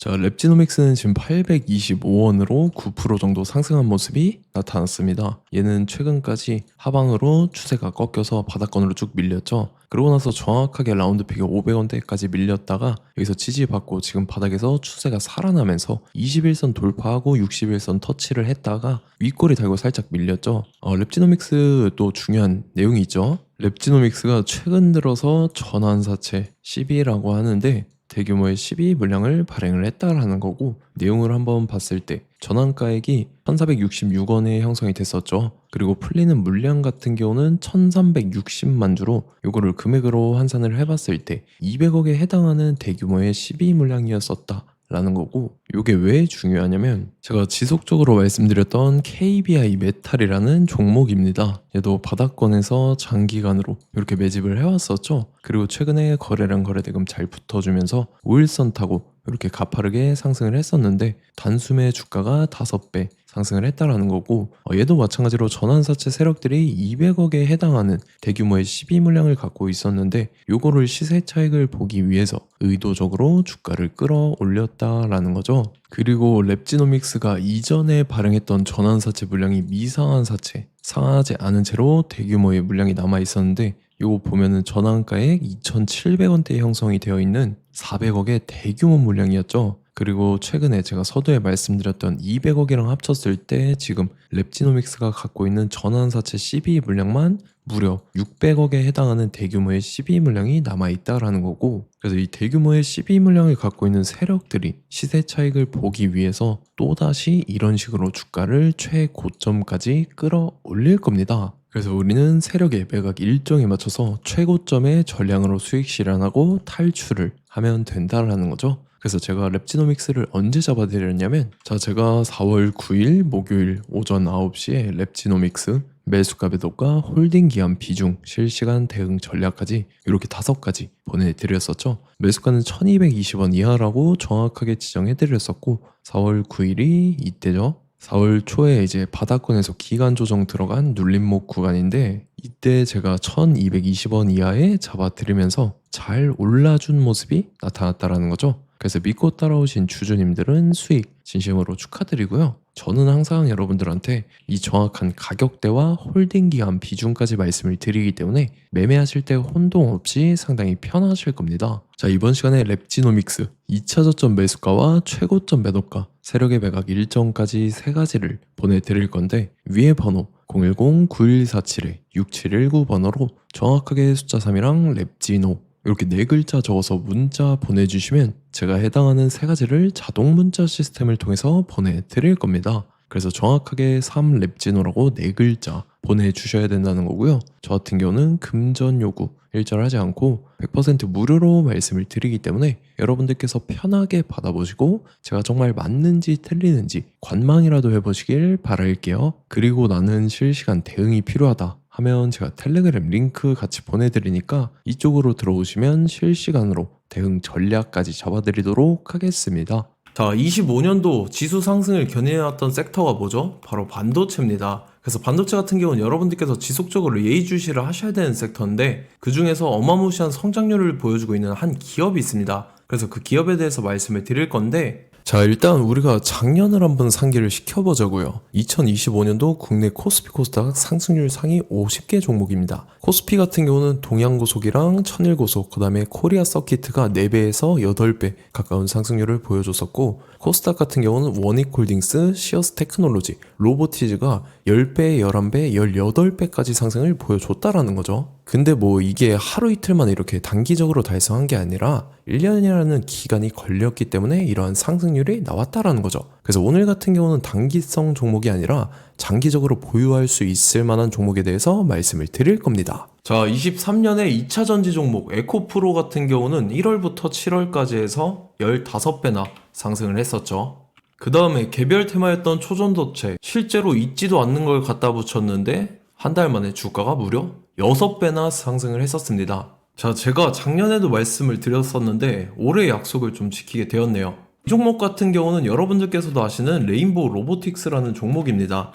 자, 랩지노믹스는 지금 825원으로 9% 정도 상승한 모습이 나타났습니다. 얘는 최근까지 하방으로 추세가 꺾여서 바닥권으로 쭉 밀렸죠. 그러고 나서 정확하게 라운드 픽이 500원대까지 밀렸다가 여기서 지지받고 지금 바닥에서 추세가 살아나면서 21선 돌파하고 61선 터치를 했다가 윗꼬리 달고 살짝 밀렸죠. 랩지노믹스 또 중요한 내용이 있죠. 랩지노믹스가 최근 들어서 전환사채 CB라고 하는데 대규모의 12 물량을 발행을 했다라는 거고, 내용을 한번 봤을 때 전환가액이 1466원에 형성이 됐었죠. 그리고 풀리는 물량 같은 경우는 1360만 주로 요거를 금액으로 환산을 해봤을 때 200억에 해당하는 대규모의 12 물량이었었다 라는 거고, 이게 왜 중요하냐면 제가 지속적으로 말씀드렸던 KBI 메탈이라는 종목입니다. 얘도 바닥권에서 장기간으로 이렇게 매집을 해왔었죠. 그리고 최근에 거래량 거래대금 잘 붙어주면서 5일선 타고 이렇게 가파르게 상승을 했었는데 단숨에 주가가 5배 상승을 했다라는 거고, 얘도 마찬가지로 전환사채 세력들이 200억에 해당하는 대규모의 12 물량을 갖고 있었는데 요거를 시세 차익을 보기 위해서 의도적으로 주가를 끌어올렸다라는 거죠. 그리고 랩지노믹스가 이전에 발행했던 전환사채 물량이 미상한 사채, 상하지 않은 채로 대규모의 물량이 남아 있었는데, 요거 보면은 전환가액 2,700원대에 형성이 되어 있는 400억의 대규모 물량이었죠. 그리고 최근에 제가 서두에 말씀드렸던 200억이랑 합쳤을 때 지금 랩지노믹스가 갖고 있는 전환사채 12 물량만 무려 600억에 해당하는 대규모의 12 물량이 남아있다라는 거고, 그래서 이 대규모의 12 물량을 갖고 있는 세력들이 시세 차익을 보기 위해서 또다시 이런 식으로 주가를 최고점까지 끌어올릴 겁니다. 그래서 우리는 세력의 매각 일정에 맞춰서 최고점의 전량으로 수익 실현하고 탈출을 하면 된다라는 거죠. 그래서 제가 랩지노믹스를 언제 잡아드렸냐면, 제가 4월 9일 목요일 오전 9시에 랩지노믹스 매수가 매도가 홀딩 기한 비중 실시간 대응 전략까지 이렇게 5가지 보내드렸었죠. 매수가는 1220원 이하라고 정확하게 지정해드렸었고, 4월 9일이 이때죠. 4월 초에 이제 바닥권에서 기간 조정 들어간 눌림목 구간인데, 이때 제가 1220원 이하에 잡아드리면서 잘 올라준 모습이 나타났다라는 거죠. 그래서 믿고 따라오신 주주님들은 수익 진심으로 축하드리고요. 저는 항상 여러분들한테 이 정확한 가격대와 홀딩 기간 비중까지 말씀을 드리기 때문에 매매하실 때 혼동 없이 상당히 편하실 겁니다. 자, 이번 시간에 랩지노믹스 2차 저점 매수가와 최고점 매도가, 세력의 매각 일정까지 3가지를 보내드릴 건데, 위에 번호 010-9147-6719 번호로 정확하게 숫자 3이랑 랩지노 이렇게 4글자 적어서 문자 보내주시면 제가 해당하는 3가지를 자동 문자 시스템을 통해서 보내드릴 겁니다. 그래서 정확하게 3랩지노라고 4글자 보내주셔야 된다는 거고요. 저 같은 경우는 금전 요구 일절하지 않고 100% 무료로 말씀을 드리기 때문에 여러분들께서 편하게 받아보시고 제가 정말 맞는지 틀리는지 관망이라도 해보시길 바랄게요. 그리고 나는 실시간 대응이 필요하다 하면 제가 텔레그램 링크 같이 보내드리니까 이쪽으로 들어오시면 실시간으로 대응 전략까지 잡아드리도록 하겠습니다. 자, 25년도 지수 상승을 견인해왔던 섹터가 뭐죠? 바로 반도체입니다. 그래서 반도체 같은 경우는 여러분들께서 지속적으로 예의주시를 하셔야 되는 섹터인데, 그 중에서 어마무시한 성장률을 보여주고 있는 한 기업이 있습니다. 그래서 그 기업에 대해서 말씀을 드릴 건데, 자, 일단 우리가 작년을 한번 상기를 시켜보자고요. 2025년도 국내 코스피 코스닥 상승률 상위 50개 종목입니다. 코스피 같은 경우는 동양고속이랑 천일고속, 그 다음에 코리아 서키트가 4배에서 8배 가까운 상승률을 보여줬었고, 코스닥 같은 경우는 원익홀딩스, 시어스 테크놀로지, 로보티즈가 10배, 11배, 18배까지 상승을 보여줬다라는 거죠. 근데 뭐 이게 하루 이틀만 이렇게 단기적으로 달성한 게 아니라 1년이라는 기간이 걸렸기 때문에 이러한 상승률이 나왔다라는 거죠. 그래서 오늘 같은 경우는 단기성 종목이 아니라 장기적으로 보유할 수 있을 만한 종목에 대해서 말씀을 드릴 겁니다. 자, 23년에 2차 전지 종목 에코프로 같은 경우는 1월부터 7월까지 해서 15배나 상승을 했었죠. 그 다음에 개별 테마였던 초전도체, 실제로 있지도 않는 걸 갖다 붙였는데 한 달 만에 주가가 무려 6배나 상승을 했었습니다. 자, 제가 작년에도 말씀을 드렸었는데 올해 약속을 좀 지키게 되었네요. 이 종목 같은 경우는 여러분들께서도 아시는 레인보우 로보틱스라는 종목입니다.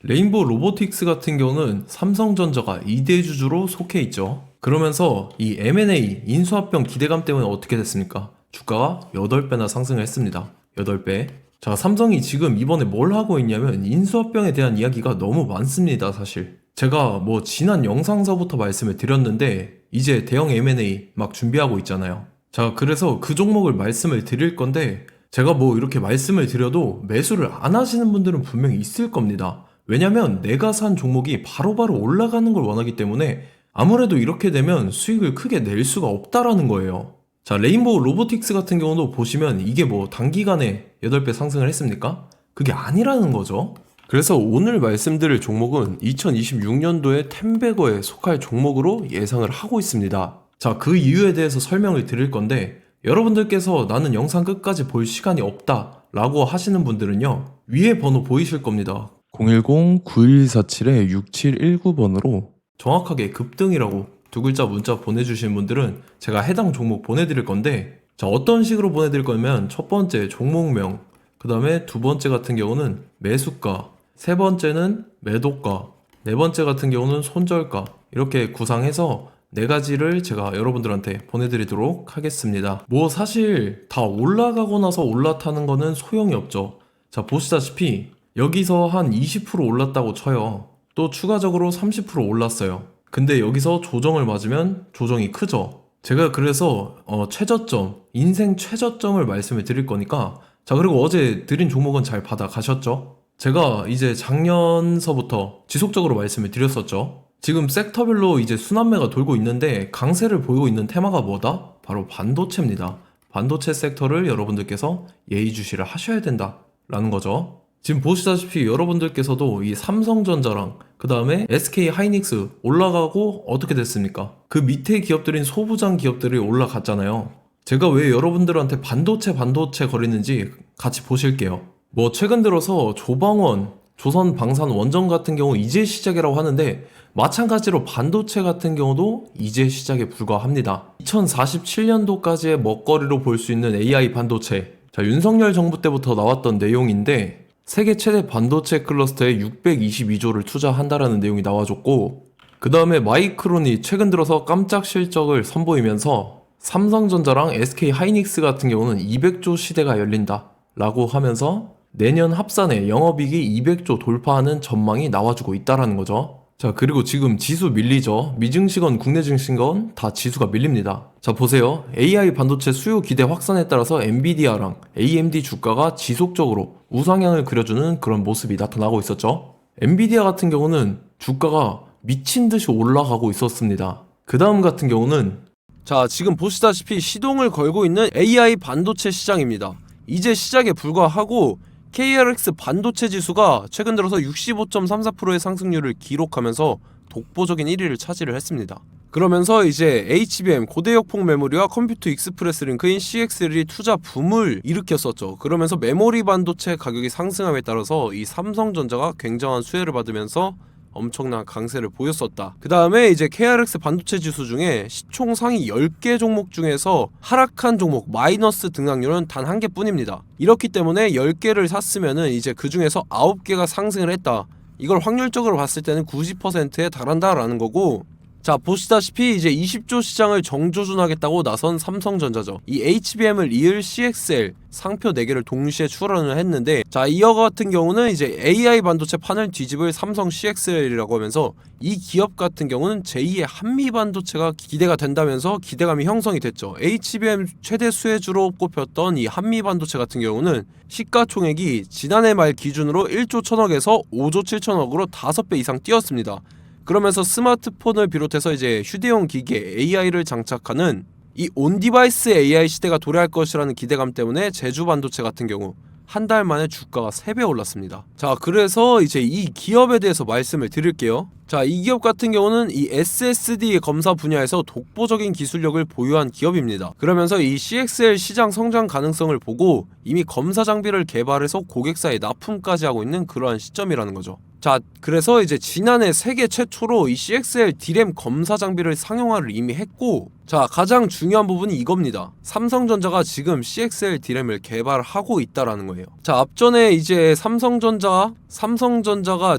레인보우 로보틱스 같은 경우는 삼성전자가 2대 주주로 속해 있죠. 그러면서 이 M&A 인수합병 기대감 때문에 어떻게 됐습니까? 주가가 8배나 상승을 했습니다. 8배. 자, 삼성이 지금 이번에 뭘 하고 있냐면 인수합병에 대한 이야기가 너무 많습니다, 사실. 제가 뭐 지난 영상서부터 말씀을 드렸는데 이제 대형 M&A 막 준비하고 있잖아요. 자, 그래서 그 종목을 말씀을 드릴 건데 제가 뭐 이렇게 말씀을 드려도 매수를 안 하시는 분들은 분명히 있을 겁니다. 왜냐면 내가 산 종목이 바로바로 올라가는 걸 원하기 때문에 아무래도 이렇게 되면 수익을 크게 낼 수가 없다라는 거예요. 자, 레인보우 로보틱스 같은 경우도 보시면 이게 뭐 단기간에 8배 상승을 했습니까? 그게 아니라는 거죠. 그래서 오늘 말씀드릴 종목은 2026년도에 템베거에 속할 종목으로 예상을 하고 있습니다. 자, 그 이유에 대해서 설명을 드릴 건데 여러분들께서 나는 영상 끝까지 볼 시간이 없다 라고 하시는 분들은요, 위에 번호 보이실 겁니다. 010-9147-6719번으로 정확하게 급등이라고 두 글자 문자 보내주신 분들은 제가 해당 종목 보내드릴 건데, 자, 어떤 식으로 보내드릴 거냐면 첫 번째 종목명, 그 다음에 두 번째 같은 경우는 매수가, 세 번째는 매도가, 네 번째 같은 경우는 손절가, 이렇게 구상해서 네 가지를 제가 여러분들한테 보내드리도록 하겠습니다. 뭐 사실 다 올라가고 나서 올라타는 거는 소용이 없죠. 자, 보시다시피 여기서 한 20% 올랐다고 쳐요. 또 추가적으로 30% 올랐어요. 근데 여기서 조정을 맞으면 조정이 크죠. 제가 그래서 최저점, 인생 최저점을 말씀을 드릴 거니까, 자, 그리고 어제 드린 종목은 잘 받아가셨죠? 제가 이제 작년서부터 지속적으로 말씀을 드렸었죠. 지금 섹터별로 이제 순환매가 돌고 있는데 강세를 보이고 있는 테마가 뭐다? 바로 반도체입니다. 반도체 섹터를 여러분들께서 예의주시를 하셔야 된다라는 거죠. 지금 보시다시피 여러분들께서도 이 삼성전자랑 그 다음에 SK 하이닉스 올라가고 어떻게 됐습니까? 그 밑에 기업들인 소부장 기업들이 올라갔잖아요. 제가 왜 여러분들한테 반도체 거리는지 같이 보실게요. 뭐 최근 들어서 조방원, 조선방산원전 같은 경우 이제 시작이라고 하는데 마찬가지로 반도체 같은 경우도 이제 시작에 불과합니다. 2047년도까지의 먹거리로 볼 수 있는 AI 반도체. 자, 윤석열 정부 때부터 나왔던 내용인데 세계 최대 반도체 클러스터에 622조를 투자한다라는 내용이 나와줬고, 그 다음에 마이크론이 최근 들어서 깜짝 실적을 선보이면서 삼성전자랑 SK 하이닉스 같은 경우는 200조 시대가 열린다 라고 하면서 내년 합산에 영업이익이 200조 돌파하는 전망이 나와주고 있다라는 거죠. 자, 그리고 지금 지수 밀리죠. 미증시건 국내 증시건 다 지수가 밀립니다. 자, 보세요. AI 반도체 수요 기대 확산에 따라서 엔비디아랑 AMD 주가가 지속적으로 우상향을 그려주는 그런 모습이 나타나고 있었죠. 엔비디아 같은 경우는 주가가 미친 듯이 올라가고 있었습니다. 그 다음 같은 경우는, 자, 지금 보시다시피 시동을 걸고 있는 AI 반도체 시장입니다. 이제 시작에 불과하고 KRX 반도체 지수가 최근 들어서 65.34%의 상승률을 기록하면서 독보적인 1위를 차지를 했습니다. 그러면서 이제 HBM 고대역폭 메모리와 컴퓨터 익스프레스 링크인 CXL이 투자 붐을 일으켰었죠. 그러면서 메모리 반도체 가격이 상승함에 따라서 이 삼성전자가 굉장한 수혜를 받으면서 엄청난 강세를 보였었다. 그 다음에 이제 KRX 반도체 지수 중에 시총 상위 10개 종목 중에서 하락한 종목 마이너스 등락률은 단 1개뿐입니다. 이렇기 때문에 10개를 샀으면은 이제 그 중에서 9개가 상승을 했다. 이걸 확률적으로 봤을 때는 90%에 달한다라는 거고, 자, 보시다시피 이제 20조 시장을 정조준하겠다고 나선 삼성전자죠. 이 HBM을 이을 CXL 상표 4개를 동시에 출원을 했는데, 자, 이어 같은 경우는 이제 AI 반도체 판을 뒤집을 삼성 CXL이라고 하면서 이 기업 같은 경우는 제2의 한미 반도체가 기대가 된다면서 기대감이 형성이 됐죠. HBM 최대 수혜주로 꼽혔던 이 한미 반도체 같은 경우는 시가총액이 지난해 말 기준으로 1조 1000억에서 5조 7천억으로 5배 이상 뛰었습니다. 그러면서 스마트폰을 비롯해서 이제 휴대용 기기에 AI를 장착하는 이 온디바이스 AI 시대가 도래할 것이라는 기대감 때문에 제주 반도체 같은 경우 한 달 만에 주가가 3배 올랐습니다. 자, 그래서 이제 이 기업에 대해서 말씀을 드릴게요. 자, 이 기업 같은 경우는 이 SSD 검사 분야에서 독보적인 기술력을 보유한 기업입니다. 그러면서 이 CXL 시장 성장 가능성을 보고 이미 검사 장비를 개발해서 고객사에 납품까지 하고 있는 그러한 시점이라는 거죠. 자, 그래서 이제 지난해 세계 최초로 이 CXL D램 검사 장비를 상용화를 이미 했고, 자, 가장 중요한 부분이 이겁니다. 삼성전자가 지금 CXL D램을 개발하고 있다라는 거예요. 자, 앞전에 이제 삼성전자가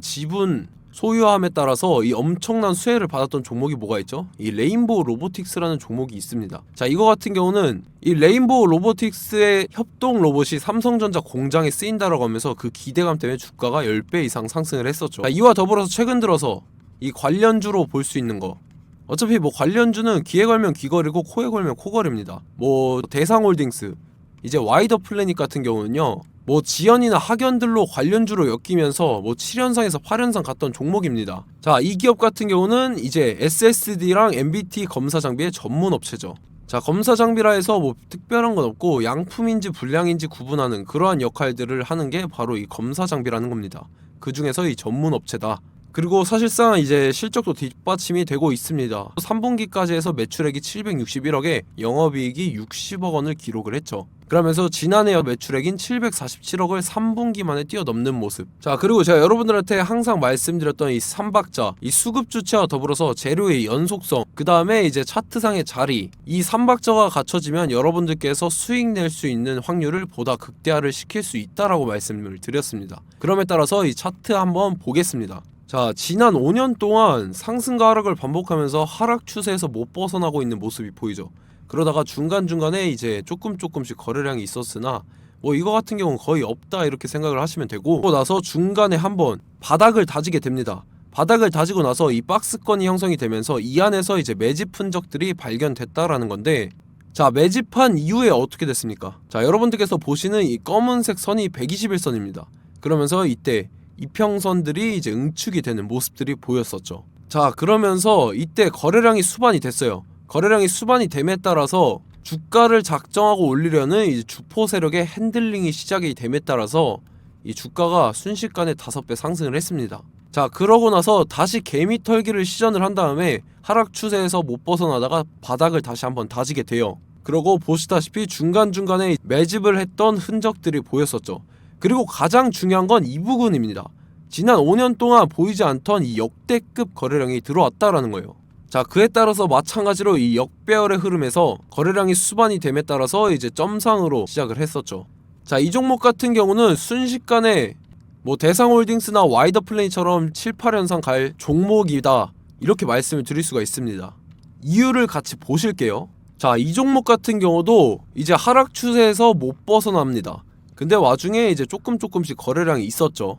지분 소유함에 따라서 이 엄청난 수혜를 받았던 종목이 뭐가 있죠? 이 레인보우 로보틱스라는 종목이 있습니다. 자, 이거 같은 경우는 이 레인보우 로보틱스의 협동 로봇이 삼성전자 공장에 쓰인다라고 하면서 그 기대감 때문에 주가가 10배 이상 상승을 했었죠. 자, 이와 더불어서 최근 들어서 이 관련주로 볼 수 있는 거, 어차피 뭐 관련주는 귀에 걸면 귀걸이고 코에 걸면 코걸입니다. 뭐 대상홀딩스, 이제 와이더 플래닛 같은 경우는요, 뭐 지연이나 학연들로 관련주로 엮이면서 뭐 7연상에서 8연상 갔던 종목입니다. 자, 이 기업 같은 경우는 이제 SSD랑 MBT 검사 장비의 전문 업체죠. 자, 검사 장비라 해서 뭐 특별한 건 없고 양품인지 불량인지 구분하는 그러한 역할들을 하는 게 바로 이 검사 장비라는 겁니다. 그 중에서 이 전문 업체다. 그리고 사실상 이제 실적도 뒷받침이 되고 있습니다. 3분기까지 해서 매출액이 761억에 영업이익이 60억 원을 기록을 했죠. 그러면서 지난해 매출액인 747억을 3분기 만에 뛰어넘는 모습. 자, 그리고 제가 여러분들한테 항상 말씀드렸던 이 3박자, 이 수급 주체와 더불어서 재료의 연속성, 그 다음에 이제 차트상의 자리, 이 3박자가 갖춰지면 여러분들께서 수익 낼 수 있는 확률을 보다 극대화를 시킬 수 있다라고 말씀을 드렸습니다. 그럼에 따라서 이 차트 한번 보겠습니다. 자, 지난 5년 동안 상승과 하락을 반복하면서 하락 추세에서 못 벗어나고 있는 모습이 보이죠. 그러다가 중간중간에 이제 조금씩 거래량이 있었으나 뭐 이거 같은 경우는 거의 없다 이렇게 생각을 하시면 되고, 그러고 나서 중간에 한번 바닥을 다지게 됩니다. 바닥을 다지고 나서 이 박스권이 형성이 되면서 이 안에서 이제 매집 흔적들이 발견됐다라는 건데, 자, 매집한 이후에 어떻게 됐습니까? 자, 여러분들께서 보시는 이 검은색 선이 121선입니다. 그러면서 이때 이평선들이 이제 응축이 되는 모습들이 보였었죠. 자, 그러면서 이때 거래량이 수반이 됐어요. 거래량이 수반이 됨에 따라서 주가를 작정하고 올리려는 이제 주포 세력의 핸들링이 시작이 됨에 따라서 이 주가가 순식간에 5배 상승을 했습니다. 자, 그러고 나서 다시 개미 털기를 시전을 한 다음에 하락 추세에서 못 벗어나다가 바닥을 다시 한번 다지게 돼요. 그러고 보시다시피 중간중간에 매집을 했던 흔적들이 보였었죠. 그리고 가장 중요한 건 이 부분입니다. 지난 5년 동안 보이지 않던 이 역대급 거래량이 들어왔다라는 거예요. 자, 그에 따라서 마찬가지로 이 역배열의 흐름에서 거래량이 수반이 됨에 따라서 이제 점상으로 시작을 했었죠. 자, 이 종목 같은 경우는 순식간에 뭐 대상홀딩스나 와이더 플레이처럼 7, 8연상 갈 종목이다 이렇게 말씀을 드릴 수가 있습니다. 이유를 같이 보실게요. 자, 이 종목 같은 경우도 이제 하락 추세에서 못 벗어납니다. 근데 와중에 이제 조금씩 거래량이 있었죠.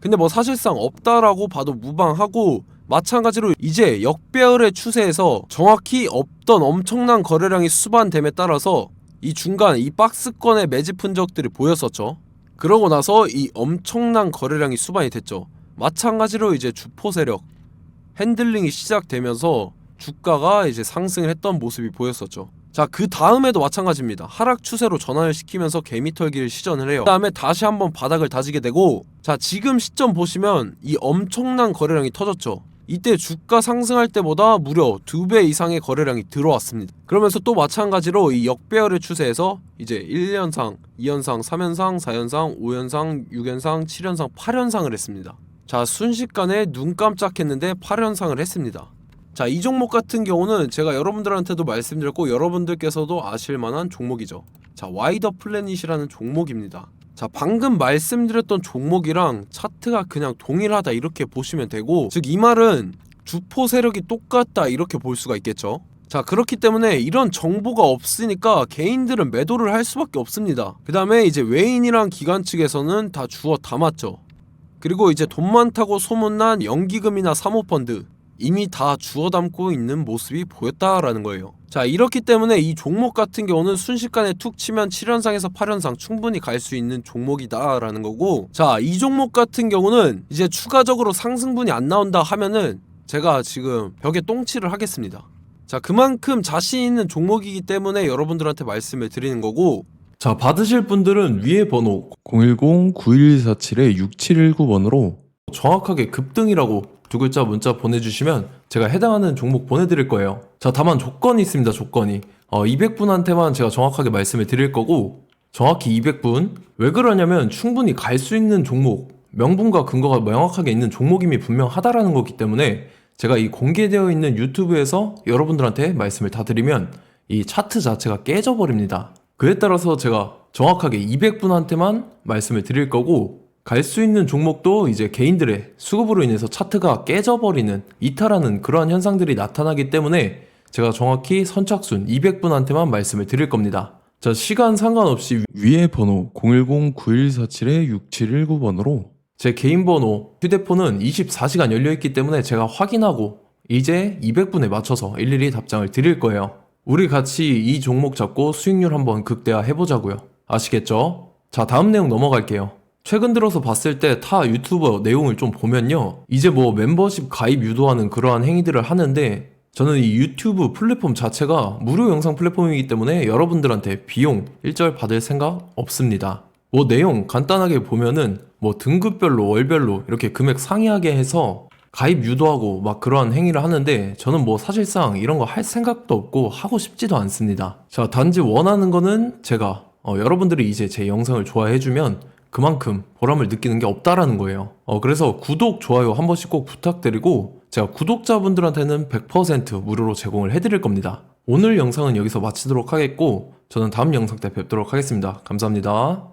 근데 뭐 사실상 없다라고 봐도 무방하고, 마찬가지로 이제 역배열의 추세에서 정확히 없던 엄청난 거래량이 수반됨에 따라서 이 중간 이 박스권의 매집 흔적들이 보였었죠. 그러고 나서 이 엄청난 거래량이 수반이 됐죠. 마찬가지로 이제 주포 세력 핸들링이 시작되면서 주가가 이제 상승을 했던 모습이 보였었죠. 자, 그 다음에도 마찬가지입니다. 하락 추세로 전환을 시키면서 개미털기를 시전을 해요. 그 다음에 다시 한번 바닥을 다지게 되고, 자, 지금 시점 보시면 이 엄청난 거래량이 터졌죠. 이때 주가 상승할 때보다 무려 2배 이상의 거래량이 들어왔습니다. 그러면서 또 마찬가지로 이 역배열의 추세에서 이제 1연상, 2연상, 3연상, 4연상, 5연상, 6연상, 7연상, 8연상을 했습니다. 자, 순식간에 눈 깜짝했는데 8연상을 했습니다. 자, 이 종목 같은 경우는 제가 여러분들한테도 말씀드렸고 여러분들께서도 아실만한 종목이죠. 자, 와이더 플래닛이라는 종목입니다. 자, 방금 말씀드렸던 종목이랑 차트가 그냥 동일하다 이렇게 보시면 되고, 즉 이 말은 주포 세력이 똑같다 이렇게 볼 수가 있겠죠. 자, 그렇기 때문에 이런 정보가 없으니까 개인들은 매도를 할 수밖에 없습니다. 그 다음에 이제 외인이랑 기관 측에서는 다 주워 담았죠. 그리고 이제 돈 많다고 소문난 연기금이나 사모펀드 이미 다 주워 담고 있는 모습이 보였다라는 거예요. 자, 이렇기 때문에 이 종목 같은 경우는 순식간에 툭 치면 7연상에서 8연상 충분히 갈 수 있는 종목이다 라는 거고, 자, 이 종목 같은 경우는 이제 추가적으로 상승분이 안 나온다 하면은 제가 지금 벽에 똥칠을 하겠습니다. 자, 그만큼 자신 있는 종목이기 때문에 여러분들한테 말씀을 드리는 거고, 자, 받으실 분들은 위에 번호 010-9147-6719번으로 정확하게 급등이라고 두 글자 문자 보내주시면 제가 해당하는 종목 보내드릴 거예요. 자, 다만 조건이 있습니다. 조건이 200분한테만 제가 정확하게 말씀을 드릴 거고, 정확히 200분. 왜 그러냐면 충분히 갈 수 있는 종목, 명분과 근거가 명확하게 있는 종목임이 분명하다라는 거기 때문에 제가 이 공개되어 있는 유튜브에서 여러분들한테 말씀을 다 드리면 이 차트 자체가 깨져버립니다. 그에 따라서 제가 정확하게 200분한테만 말씀을 드릴 거고, 갈 수 있는 종목도 이제 개인들의 수급으로 인해서 차트가 깨져버리는, 이탈하는 그러한 현상들이 나타나기 때문에 제가 정확히 선착순 200분한테만 말씀을 드릴 겁니다. 자, 시간 상관없이 위에 번호 010-9147-6719번으로 제 개인 번호, 휴대폰은 24시간 열려있기 때문에 제가 확인하고 이제 200분에 맞춰서 일일이 답장을 드릴 거예요. 우리 같이 이 종목 잡고 수익률 한번 극대화 해보자고요. 아시겠죠? 자, 다음 내용 넘어갈게요. 최근 들어서 봤을 때 타 유튜버 내용을 좀 보면요, 이제 뭐 멤버십 가입 유도하는 그러한 행위들을 하는데, 저는 이 유튜브 플랫폼 자체가 무료 영상 플랫폼이기 때문에 여러분들한테 비용 일절 받을 생각 없습니다. 뭐 내용 간단하게 보면은 뭐 등급별로 월별로 이렇게 금액 상이하게 해서 가입 유도하고 막 그러한 행위를 하는데, 저는 뭐 사실상 이런 거 할 생각도 없고 하고 싶지도 않습니다. 자, 단지 원하는 거는 제가 여러분들이 이제 제 영상을 좋아해주면 그만큼 보람을 느끼는 게 없다라는 거예요. 그래서 구독, 좋아요 한 번씩 꼭 부탁드리고, 제가 구독자분들한테는 100% 무료로 제공을 해드릴 겁니다. 오늘 영상은 여기서 마치도록 하겠고, 저는 다음 영상 때 뵙도록 하겠습니다. 감사합니다.